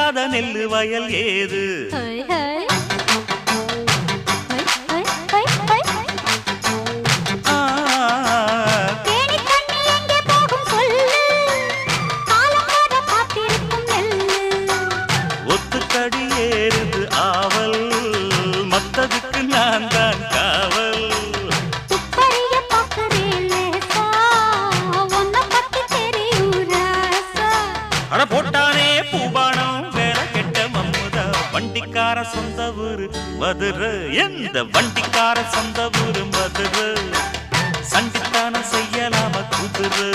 விதைக்காத நெல்லு வயல் ஏது ஒத்துக்கடி ஏறுது ஆவல் மத்ததுக்கு நான் தான் காவல் அட போட்டானே பூபானம் வேலை கெட்ட மம்முதா வண்டிக்கார சொந்த ஊரு மதுரை எந்த வண்டிக்கார சொந்த ஊரு மதுரை சண்டித்தான செய்யலாம குதிரை